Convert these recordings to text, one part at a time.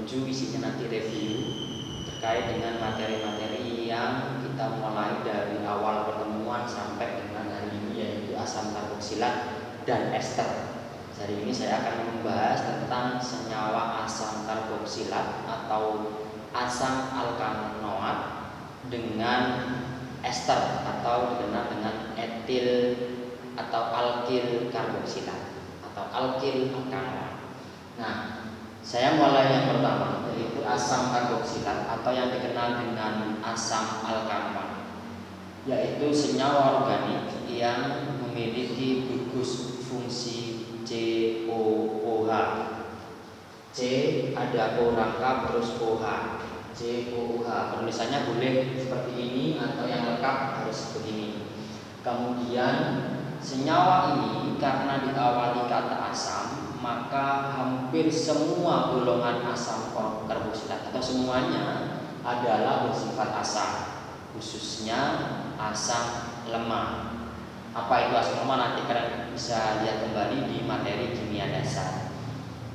27 isinya nanti review terkait dengan materi-materi yang kita mulai dari awal pertemuan sampai dengan hari ini, yaitu asam karboksilat dan ester. Hari ini saya akan membahas tentang senyawa asam karboksilat atau asam alkanoat dengan ester atau dikenal dengan etil atau alkil karboksilat atau alkil alkanoat. Nah, saya mulai yang pertama, yaitu asam karboksilat atau yang dikenal dengan asam alkanoat, yaitu senyawa organik yang memiliki gugus fungsi COOH. C ada O rangkap terus OH, COOH. Penulisannya boleh seperti ini atau yang lengkap harus begini. Kemudian senyawa ini karena diawali kata asam, maka hampir semua golongan asam karboksilat atau semuanya adalah bersifat asam, khususnya asam lemak. Apa itu asam lemak? Nanti kalian bisa lihat kembali di materi kimia dasar.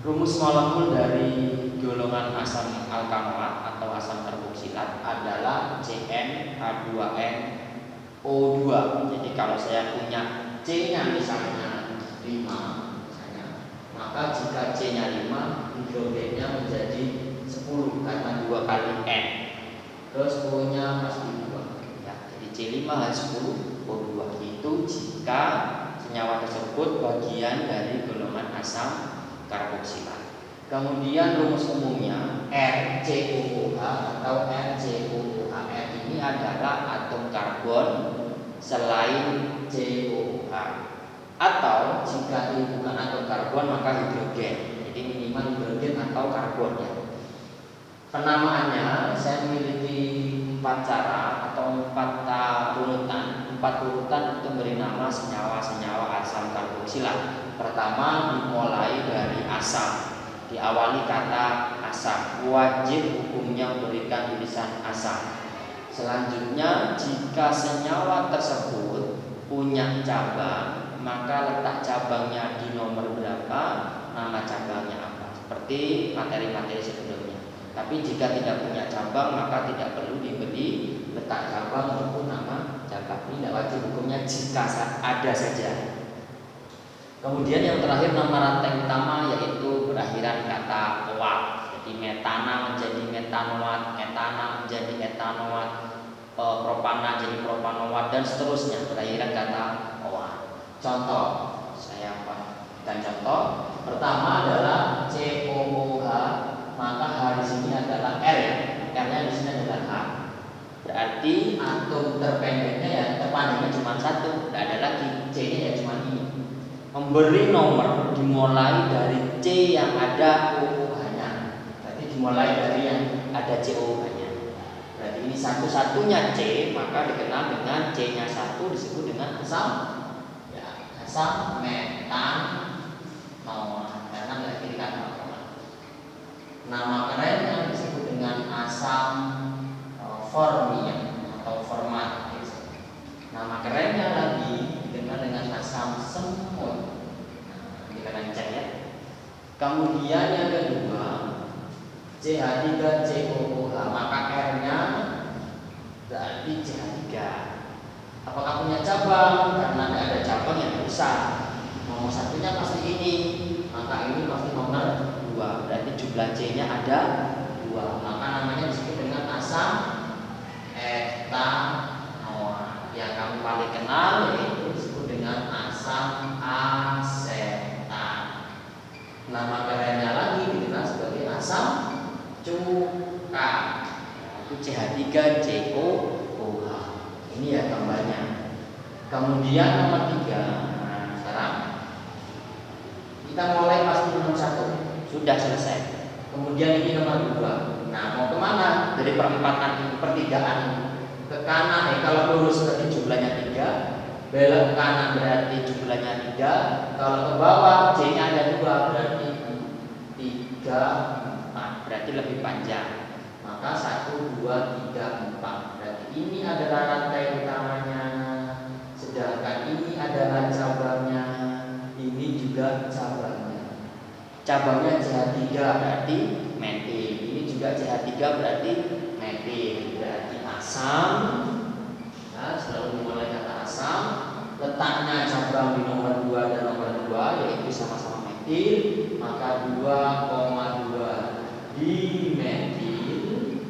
Rumus molekul dari golongan asam alkanoat atau asam karboksilat adalah CnH2nO2. Jadi kalau saya punya C-nya misalnya 5 misalnya, maka jika C-nya 5, hidrogennya menjadi 10 karena 2 kali N. Terus O-nya pasti 2. Ya, jadi C5H10 O2. Itu jika senyawa tersebut bagian dari golongan asam karboksilat. Kemudian rumus umumnya RCOOH atau RCOOH. R ini adalah atom karbon selain COOH. Atau jika ini bukan atom karbon maka hidrogen. Jadi minimal hidrogen atau karbon ya. Penamaannya saya memiliki 4 cara atau 4 urutan untuk beri nama senyawa-senyawa asam karboksilat. Pertama, dimulai dari asam, diawali kata asam, wajib hukumnya memberikan tulisan asam. Selanjutnya, jika senyawa tersebut punya cabang, maka letak cabangnya di nomor berapa, nama cabangnya apa, seperti materi-materi sebelumnya. Tapi jika tidak punya cabang, maka tidak perlu diberi letak cabang maupun nama cabang. Ini tidak wajib hukumnya jika ada saja. Kemudian yang terakhir, nama rantai utama yaitu berakhiran kata oat. Jadi metana menjadi metanoat, etana menjadi etanoat, propana jadi propanoat, dan seterusnya berakhiran kata oat. Contoh, saya berikan contoh. Pertama adalah COOH, maka H di sini adalah R ya. R-nya di sini adalah H. Berarti atom terpendeknya ya, terpendeknya cuma 1, tidak ada lagi. C-nya ya cuma ini. Memberi nomor dimulai dari C yang ada OOH-nya. Berarti dimulai dari yang ada COOH-nya. Berarti ini satu-satunya C, maka dikenal dengan C-nya 1 disebut dengan asam ya, asam metanoat. Karena tidak kiri kanan. Nama kerennya disebut dengan asam formium atau format. Nama kerennya lagi dikenal dengan asam semut. Kita akan cek ya. Kemudian yang kedua, CH3COOH, maka R-nya berarti CH3. Apakah punya cabang? Karena tidak ada cabang yang besar. Nomor satunya pasti ini, maka ini pasti nomor 2. Berarti jumlah C-nya ada 2. Maka namanya disebut dengan asam etanoat. Yang kamu paling kenal yaitu disebut dengan asam asetat. Nama kerennya lagi dikenal sebagai asam cuka. Itu CH3COOH. Ini ya gambarnya. Kemudian nomor 3. Nah, sekarang kita mulai pasti nomor 1. Sudah selesai. Kemudian ini nomor 2. Nah, mau kemana? Dari pertigaan ke kanan. Kalau lurus berarti jumlahnya 3. Belok ke kanan berarti jumlahnya 3. Kalau ke bawah C-nya ada 2 berarti 3, 4. Berarti lebih panjang. Maka 1, 2, 3, 4. Berarti ini adalah rantai utamanya. Sedangkan ini adalah cabangnya. Ini juga cabangnya. Cabangnya CH3 berarti metil. juga CH3 berarti metil, berarti asam. Nah, selalu dimulai kata asam. Letaknya cabang di nomor 2 dan nomor 2 yaitu sama-sama metil, maka 2,2 dimetil.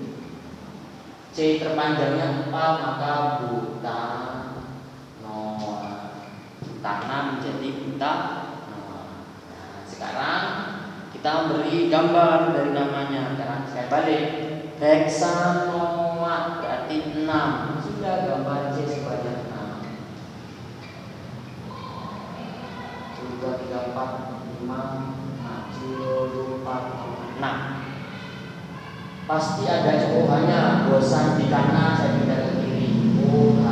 C terpanjangnya 4, maka butanol. Butanam menjadi butanol. Nah, sekarang kita beri gambar dari namanya. Sekarang saya balik. Heksanoat berarti 6. Sudah gambar C sebanyak 6. 2, 3, 4, 5, 6. Pasti ada OH-nya. Bosan di kanan, saya pindah ke kiri. OH.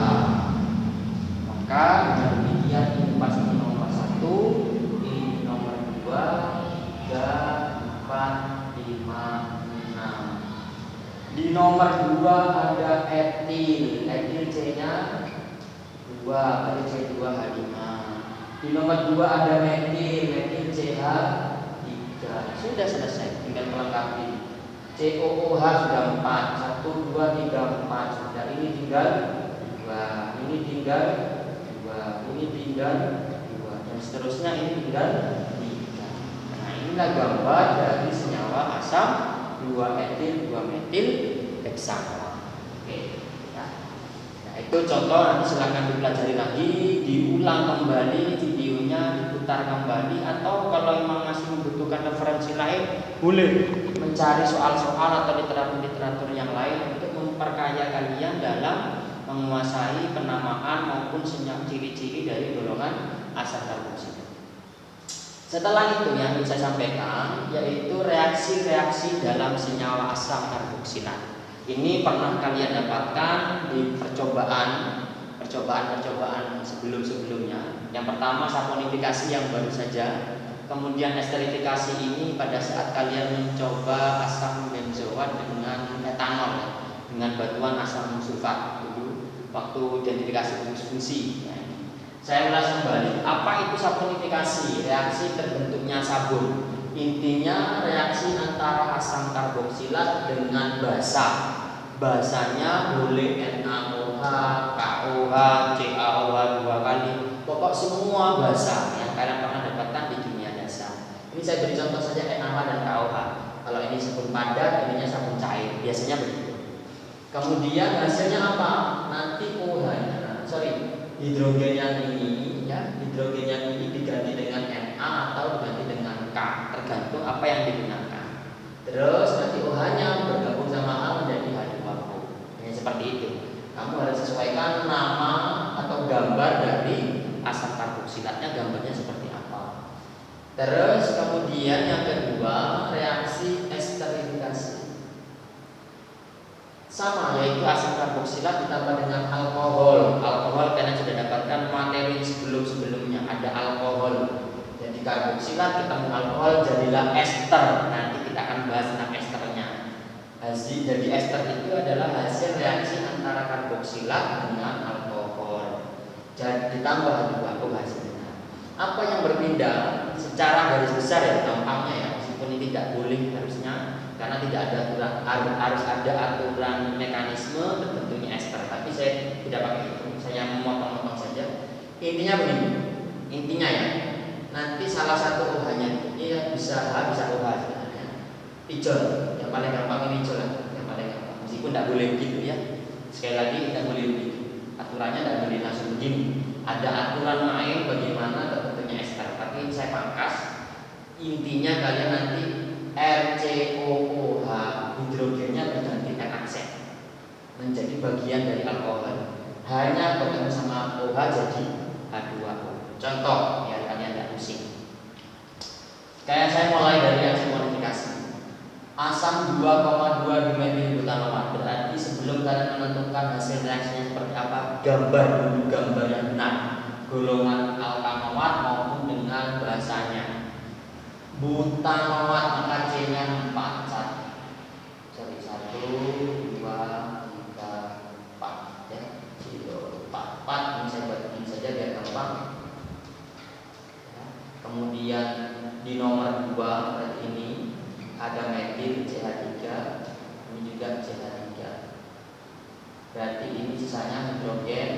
Maka dengan demikian ini pasti nomor 1, ini nomor 2, 3, 4, 5, 6. Di nomor 2 ada etil. Etil C-nya 2, berarti C2H5. Di nomor 2 ada metil. Metil CH3. Sudah selesai, tinggal melengkapi. COOH sudah 4. 1, 2, 3, 4. Sudah, ini tinggal 2. Ini tinggal 2. Ini tinggal 2. Dan seterusnya ini tinggal 3. Nah, inilah gambar dari senyawa asam 2 etil 2 metil heksanol. Oke. Nah, itu contoh, nanti silahkan dipelajari lagi, diulang kembali videonya, diputar kembali, atau kalau memang masih membutuhkan referensi lain, boleh mencari soal-soal atau literatur-literatur yang lain untuk memperkaya kalian dalam menguasai penamaan maupun ciri-ciri dari golongan asam karboksila. Setelah itu yang ingin saya sampaikan yaitu reaksi-reaksi dalam senyawa asam karboksila. Ini pernah kalian dapatkan di percobaan sebelum-sebelumnya. Yang pertama saponifikasi yang baru saja. Kemudian esterifikasi ini pada saat kalian mencoba asam benzoat dengan etanol dengan bantuan asam sulfat dulu waktu identifikasi fungsi. Saya ulas kembali, apa itu saponifikasi? Reaksi terbentuknya sabun. Intinya reaksi antara asam karboksilat dengan basa. Basanya boleh NaOH, KOH, CaOH 2 kali. Pokok semua basa yang kalian pernah dapatkan di kimia dasar. Ini saya beri contoh saja NaOH dan KOH. Kalau ini sabun padat, ininya sabun cair. Biasanya begitu. Kemudian hasilnya apa? Nanti OH-nya, hidrogen yang ini, ya, hidrogen yang ini diganti dengan Na atau diganti dengan K, tergantung apa yang digunakan. Terus nanti OH-nya bergabung sama A menjadi H2O. Hanya seperti itu. Kamu harus sesuaikan nama atau gambar dari asam karboksilatnya, gambarnya seperti apa. Terus kemudian yang kedua, reaksi esterifikasi. Sama, yaitu asam karboksilat ditambah dengan alkohol. Alkohol karena sudah dapatkan materi sebelum-sebelumnya ada alkohol. Jadi karboksilat ketemu alkohol jadilah ester. Nanti kita akan bahas tentang esternya. Jadi ester itu adalah hasil reaksi antara karboksilat dengan alkohol. Jadi ditambah H2O hasilnya. Apa yang berbeda secara garis besar ya, gampangnya ya, meskipun ini tidak boleh harusnya. Karena tidak ada aturan, harus ada aturan mekanisme terbentuknya ester. Tapi saya tidak pakai itu, saya memotong-motong saja. Intinya begini, intinya ya, nanti salah satu OH-nya ini bisa H, bisa OH sebenarnya. Ijol, yang paling gampang ini ijol lah, yang paling gampang. Meskipun tidak boleh begitu ya. Sekali lagi tidak boleh begitu. Aturannya tidak boleh langsung begini. Ada aturan main bagaimana terbentuknya ester. Tapi saya pangkas. Intinya kalian nanti RCOOH hidrogennya berganti NaCl menjadi bagian dari alkohol. Hanya bertemu sama OH jadi H2O. Contoh biar kalian tidak pusing. Kayak saya mulai dari reaksi modifikasi. Asam 2,2 dimetil butanol. Berarti sebelum kalian menentukan hasil reaksinya seperti apa, gambar dulu gambar yang benar. Golongan alkanoat maupun dengan bahasanya. Butanol maka C-nya 4. 1, 2, 3, 4 ya. 4 ini saya buat ini saja biar gampang. Ya. Kemudian di nomor 2 berarti ini ada metil CH3. ini juga CH3. Berarti ini sisanya hidrogen,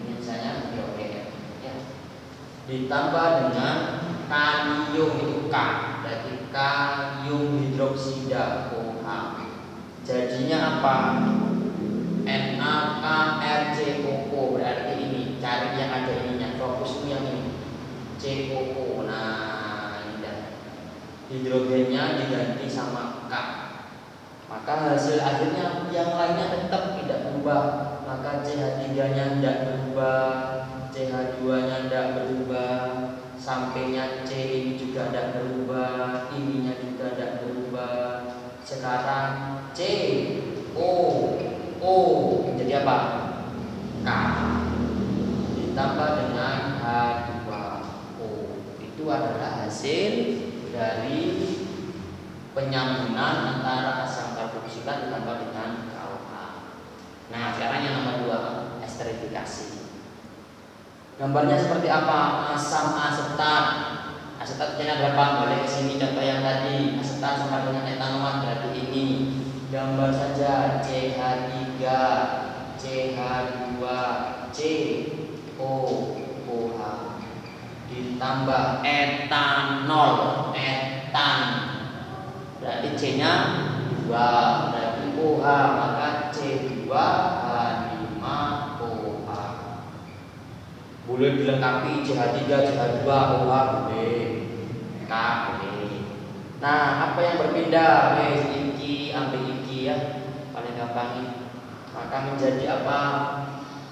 ini sisanya hidrogen. Ya. Ditambah dengan kalium itu K, berarti kalium hidroksida OH. Jadinya apa? NaKRCOO, berarti ini cari yang ada ininya, fokus yang ini COO. Nah, ini dah. Hidrogennya diganti sama K. Maka hasil akhirnya yang lainnya tetap tidak berubah. Maka CH3-nya tidak berubah, CH2-nya tidak berubah, sampingnya C ini juga tidak berubah, ininya juga tidak berubah. Sekarang C O jadi apa? K ditambah dengan H2O. Itu adalah hasil dari penyambungan antara asam karboksilat ditambah dengan KOH. Nah, sekarang yang nomor 2, esterifikasi. Gambarnya seperti apa? Asam asetat. Asetatnya ada berapa? Boleh ke sini contoh yang tadi. Asetat sama dengan etanoat, berarti ini. Gambar saja CH3, CH2, COOH ditambah etanol, etan. Berarti C-nya 2, berarti OH, maka C2H5OH. Boleh dilengkapi CH3, CH2, OH boleh, K boleh. Nah, apa yang berbeda? Iki ambil iki ya, paling gampang ini. Maka menjadi apa?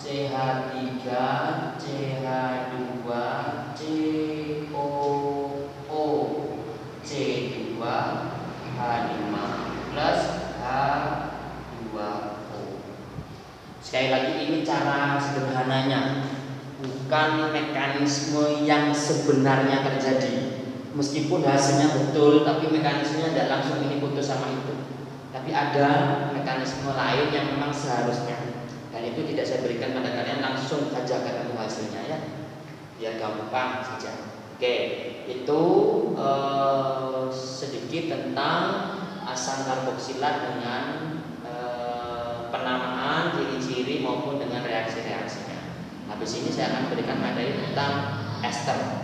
CH3, CH2, COO, C2, H5 plus H2O. Sekali lagi ini cara sederhananya, bukan mekanisme yang sebenarnya terjadi. Meskipun hasilnya betul, tapi mekanismenya tidak langsung ini putus sama itu. Tapi ada mekanisme lain yang memang seharusnya, dan itu tidak saya berikan pada kalian, langsung saja ketemu hasilnya ya, biar gampang saja. Oke, itu sedikit tentang asam karboksilat dengan penamaan, ciri-ciri maupun dengan reaksi-reaksinya. Habis ini saya akan berikan materi tentang ester.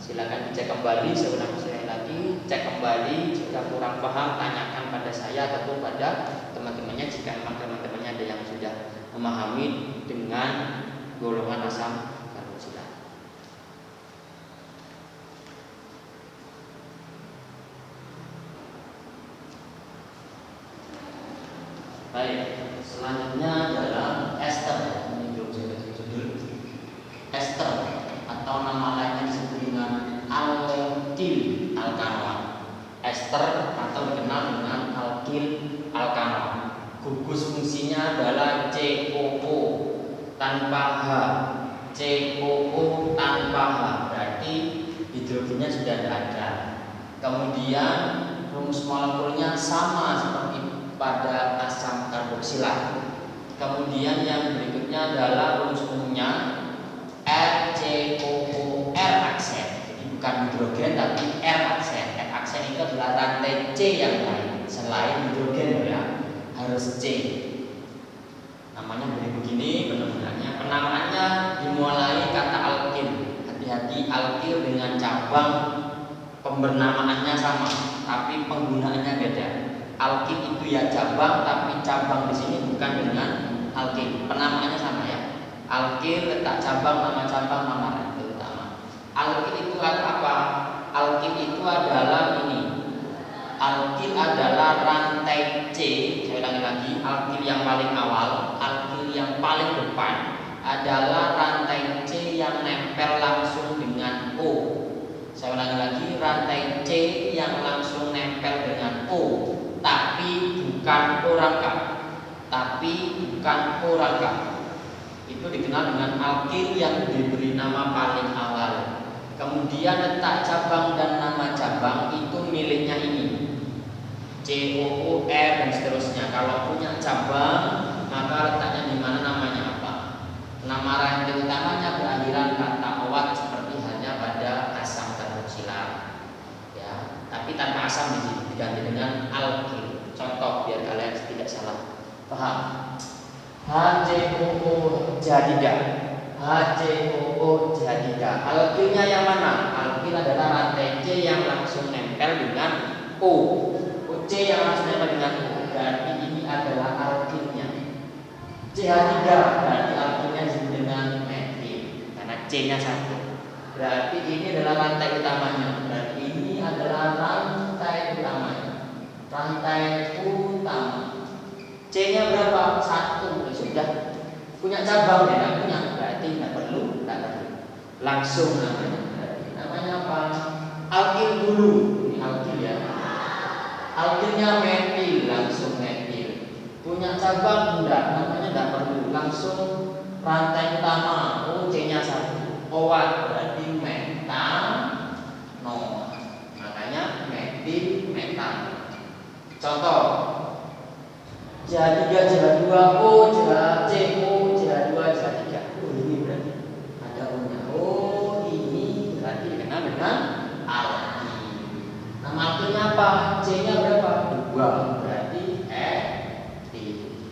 Silakan dicek kembali, saya ulang sekali lagi, cek kembali. Jika kurang paham, tanyakan pada saya ataupun pada teman-temannya jika memang teman-temannya ada yang sudah memahami dengan golongan asam karboksilat. Baik, selanjutnya adalah ester. Ini belum saya kasih judul. Ester atau nama lainnya disebut dengan alkil alkanoat. Ester atau dikenal dengan alkil alkanoat. Gugus fungsinya adalah COO tanpa H, COO tanpa H, berarti hidrogennya sudah tidak ada. Kemudian rumus molekulnya sama seperti pada asam karboksilat. Kemudian yang berikutnya adalah rumus umumnya RCOO R aksen. Jadi bukan hidrogen tapi R aksen. R aksen itu adalah rantai C yang lain selain hidrogen ya. Harus C. Namanya begini penggunaannya. Penamaannya dimulai kata alkil. Hati-hati, alkil dengan cabang pembernamaannya sama, tapi penggunaannya beda. Alkil itu ya cabang, tapi cabang di sini bukan dengan alkil. Penamaannya sama ya. Alkil letak cabang, nama cabang, nama rantai utama. Alkil itu apa? Alkil itu adalah ini. Alkil adalah rantai C. Saya ulangi lagi. Alkil yang paling awal, alkil yang paling depan adalah rantai C yang nempel langsung dengan O. Saya ulangi lagi, rantai C yang langsung nempel dengan O. Tapi bukan O-rangkap, itu dikenal dengan alkil yang diberi nama paling awal. Kemudian letak cabang dan nama cabang itu miliknya ini, COO R dan seterusnya. Kalau punya cabang, maka letaknya di mana, namanya apa. Nama rantai utamanya berakhiran kata owat seperti halnya pada asam karboksilat. Ya, tapi tanpa asam di sini diganti dengan alkil. contoh biar kalian tidak salah paham. HCOO jadida. HCOO jadida. Alkilnya yang mana? Alkil adalah rantai C yang langsung nempel dengan O. C yang langsung nempel dengan O. Berarti ini adalah alkilnya. CH3 berarti alkilnya disebut dengan metil karena C-nya satu. Berarti ini adalah rantai utamanya. Berarti ini adalah rantai utamanya. Rantai utama. C-nya berapa? 1. Sudah punya cabang ya? Tidak punya. Berarti tidak perlu. Langsung namanya. Namanya apa? Alkil dulu. Ini alkil ya. Alkilnya metil, langsung metil. Punya cabang enggak? Namanya tidak perlu. Langsung rantai utama. O C-nya 1. OAT berarti metanol. Makanya metil metanol. Contoh JH3, JH2O, JHCO, JH2, JH3. Ini berarti ada O-nya. Oh, ini berarti dikenal dengan alkil. Nama alkilnya apa? C-nya berapa? 2. Berarti etil.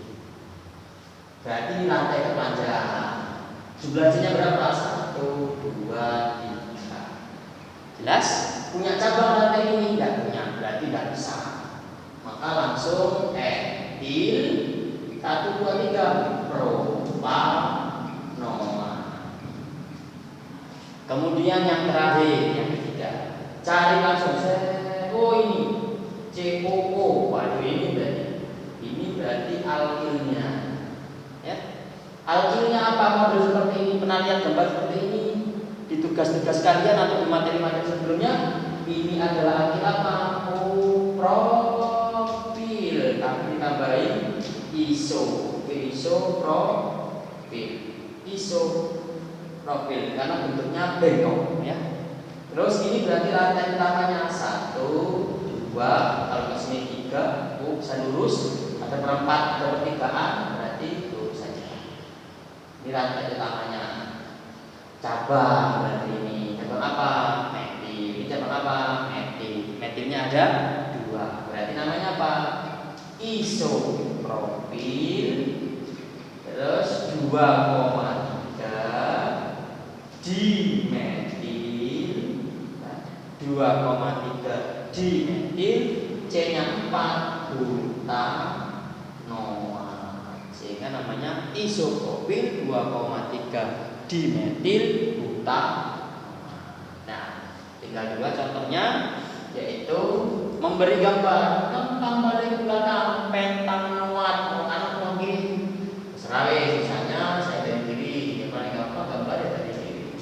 Berarti ini rantai terpanjang. Jumlah C-nya berapa? 1, 2, 3. Jelas? Punya cabang rantai ini? Tidak punya. Berarti tidak bisa. Maka langsung etil 1, 2, 3 propanol. Kemudian yang terakhir, yang ketiga, cari langsung. Oh ini COO. Waduh ini berarti alkilnya. Ya. Alkilnya apa? Model seperti ini, pernah lihat gambar seperti ini di tugas-tugas kalian atau di materi-materi sebelumnya. Ini adalah alkil apa? Propil. Tapi ditambahin isopropil karena bentuknya bengkok ya. Terus ini berarti rantai utamanya 1, 2, kalau ke sini 3, bisa lurus, ada perempat, ada pertigaan, berarti itu saja. Ini rantai utamanya. Cabang berarti ini. Cabang apa? Metil. Ini cabang apa? Metil. Metilnya ada 2. Berarti namanya apa? Isopropil. Terus 2,3 dimetil. 2,3 dimetil. C-nya 4 butanol. Sehingga namanya isopropil 2,3 dimetil butanol. Nah, tinggal 2 contohnya, yaitu memberi gambar tentang balik belakang pentanoat. Mau kanan mau kiri terserah. Misalnya saya dari kiri, yang paling gampang gambar ya dari kiri.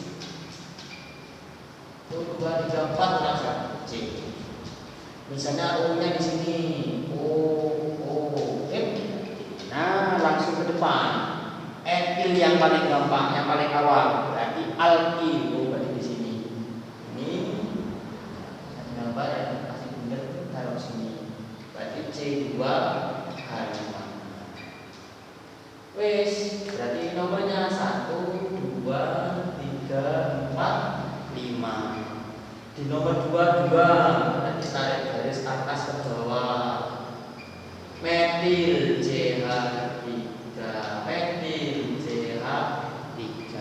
1, 2, 3, 4 langsung C. Misalnya O-nya di sini. Nah, langsung ke depan. Etil yang paling gampang, yang paling awal. Berarti alkil. Berarti di sini. Ini gambar yang pasti benar taruh sini. Berarti C2H5. Wes, berarti nomornya 1, 2, 3, 4, 5. Di nomor 2, nanti tarik garis atas ke bawah. Metil CH3, metil CH3.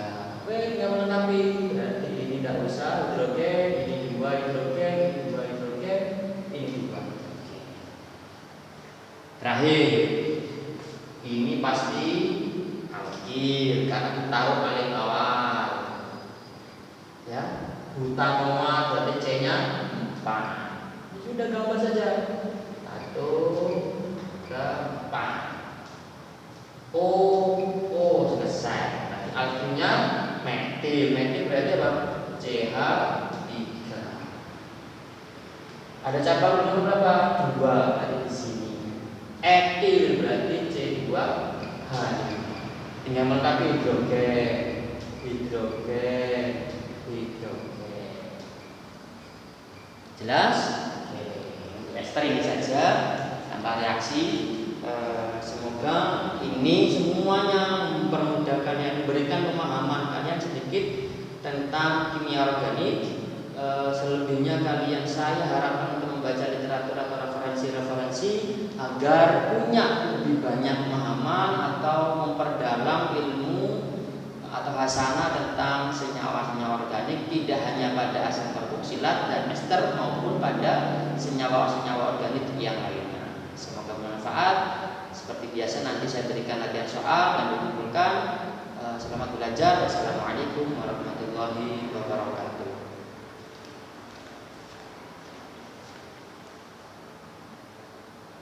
Nggak melengkapi, berarti ini tidak usah hidrogen, ini 2 hidrogen, ini 2 hidrogen, ini 2 hidrogen. Terakhir, ini pasti alkil karena kita tahu paling awal. Ya, butanol berarti C-nya 4. Sudah gambar saja. 1, 4. O selesai. Nanti alkilnya metil. Metil berarti apa? CH3. Ada cabang nomor berapa? 2. Berarti di sini. Etil berarti C2H5. Tinggal melengkapi hidrogen. Jelas? Ester ini saja tanpa reaksi. Semoga ini semuanya mempermudah kalian, memberikan pemahaman kalian sedikit tentang kimia organik. Selebihnya saya harapkan untuk membaca literatur atau referensi referensi-referensi agar punya lebih banyak pemahaman atau memperdalam ilmu atau hasanah tentang senyawa-senyawa organik, tidak hanya pada asam karboksilat dan ester maupun pada senyawa-senyawa organik yang lainnya. Semoga bermanfaat. Seperti biasa nanti saya berikan latihan soal dan dikumpulkan. Selamat belajar. Wassalamualaikum warahmatullahi wabarakatuh.